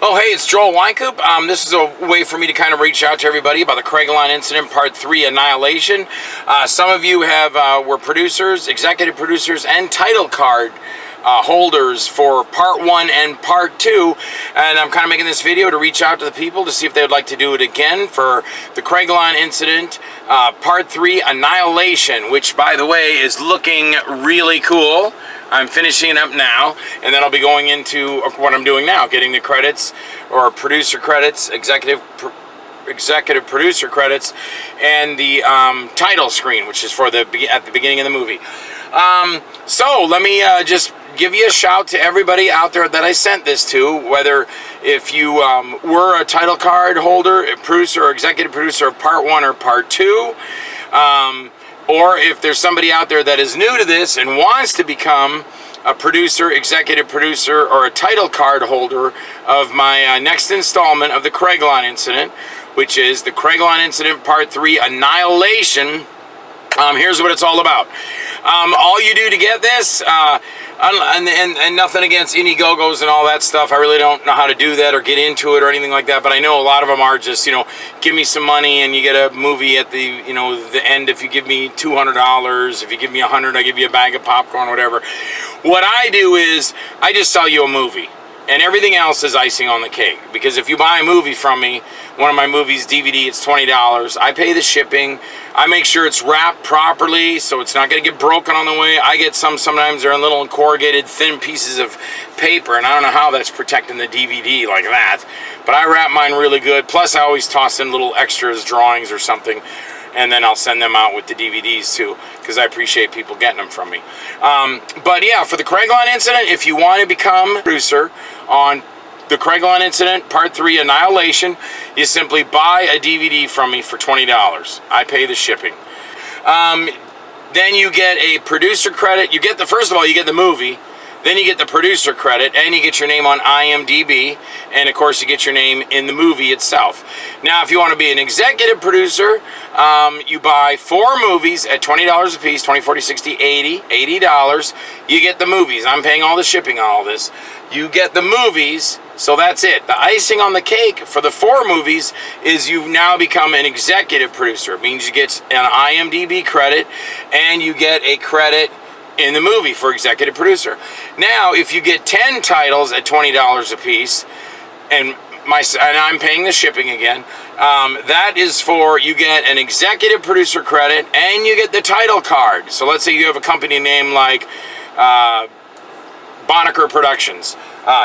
Oh, hey, it's Joel Wynkoop. This is a way for me to kind of reach out to everybody about the Craigellon Incident Part 3 Annihilation. Some of you were producers, executive producers, and title card holders for Part 1 and Part 2. And I'm kind of making this video to reach out to the people to see if they would like to do it again for the Craigellon Incident Part 3 Annihilation, which, by the way, is looking really cool. I'm finishing it up now, and then I'll be going into what I'm doing now, getting the credits, or producer credits, executive producer credits, and the title screen, which is for at the beginning of the movie. So let me just give you a shout to everybody out there that I sent this to, whether if you were a title card holder, a producer, or executive producer of Part 1 or Part 2, or if there's somebody out there that is new to this and wants to become a producer, executive producer, or a title card holder of my next installment of the Craigellon Incident, which is the Craigellon Incident Part 3 Annihilation. Here's what it's all about. All you do to get this, and nothing against Indiegogos and all that stuff. I really don't know how to do that or get into it or anything like that. But I know a lot of them are just, give me some money and you get a movie at the, the end. If you give me $200, if you give me $100, I give you a bag of popcorn, whatever. What I do is I just sell you a movie. And everything else is icing on the cake. Because if you buy a movie from me, one of my movies, DVD, it's $20. I pay the shipping. I make sure it's wrapped properly so it's not going to get broken on the way. I get sometimes they're in little corrugated thin pieces of paper, and I don't know how that's protecting the DVD like that. But I wrap mine really good. Plus, I always toss in little extras, drawings or something. And then I'll send them out with the DVDs too, because I appreciate people getting them from me. But yeah, for the Craigellon Incident, if you want to become a producer on the Craigellon Incident Part 3 Annihilation, you simply buy a DVD from me for $20. I pay the shipping. Then you get a producer credit. First of all, you get the movie. Then you get the producer credit, and you get your name on IMDb, and of course you get your name in the movie itself. Now, if you want to be an executive producer, you buy 4 movies at $20 a piece, $20, $40, $60, $80. You get the movies. I'm paying all the shipping on all this. You get the movies, so that's it. The icing on the cake for the 4 movies is you've now become an executive producer. It means you get an IMDb credit, and you get a credit in the movie for executive producer. Now, if you get 10 titles at $20 a piece, and I'm paying the shipping again, that is for, you get an executive producer credit and you get the title card. So let's say you have a company name like Bonacker Productions.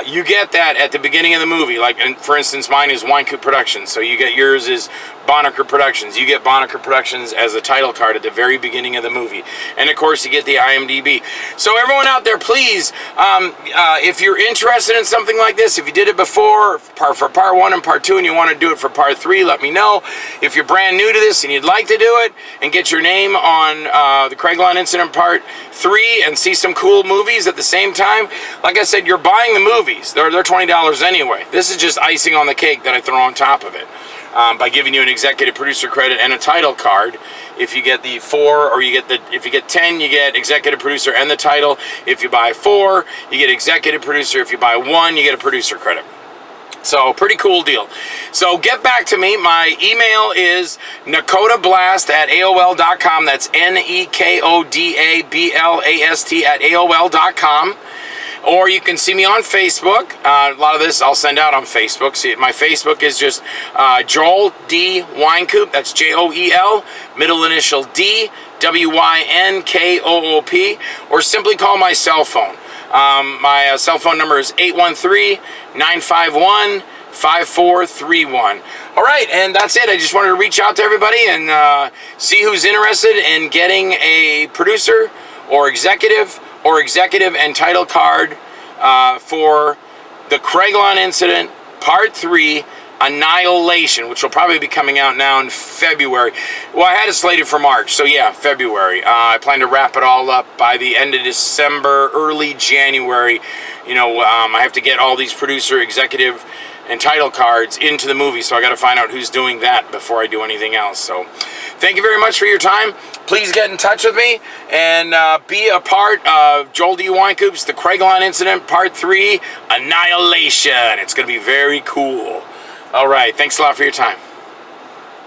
You get that at the beginning of the movie. And for instance, mine is Wynkoop Productions. So you get yours is Bonacker Productions. You get Bonacker Productions as a title card at the very beginning of the movie. And of course, you get the IMDb. So everyone out there, please, if you're interested in something like this, if you did it before for Part 1 and Part 2 and you want to do it for Part 3, let me know. If you're brand new to this and you'd like to do it and get your name on the Craigellon Incident Part 3 and see some cool movies at the same time, like I said, you're buying the movies. They're $20 anyway. This is just icing on the cake that I throw on top of it. By giving you an executive producer credit and a title card. If you get the 4, or if you get 10, you get executive producer and the title. If you buy 4, you get executive producer. If you buy 1, you get a producer credit. So, pretty cool deal. So, get back to me. My email is nekodablast@aol.com. That's NEKODABLAST@aol.com. Or you can see me on Facebook. A lot of this I'll send out on Facebook. See, my Facebook is just Joel D. Wynkoop. That's Joel, middle initial D, WYNKOOP. Or simply call my cell phone. My cell phone number is 813-951-5431. All right, and that's it. I just wanted to reach out to everybody and see who's interested in getting a producer or executive and title card for the Craigellon Incident Part 3 Annihilation, which will probably be coming out now in February. Well, I had it slated for March, so yeah, February. I plan to wrap it all up by the end of December, early January. I have to get all these producer, executive, and title cards into the movie, so I got to find out who's doing that before I do anything else. So thank you very much for your time. Please get in touch with me and be a part of Joel D. Wynkoop's The Craigline Incident Part 3 Annihilation. It's going to be very cool. All right, thanks a lot for your time.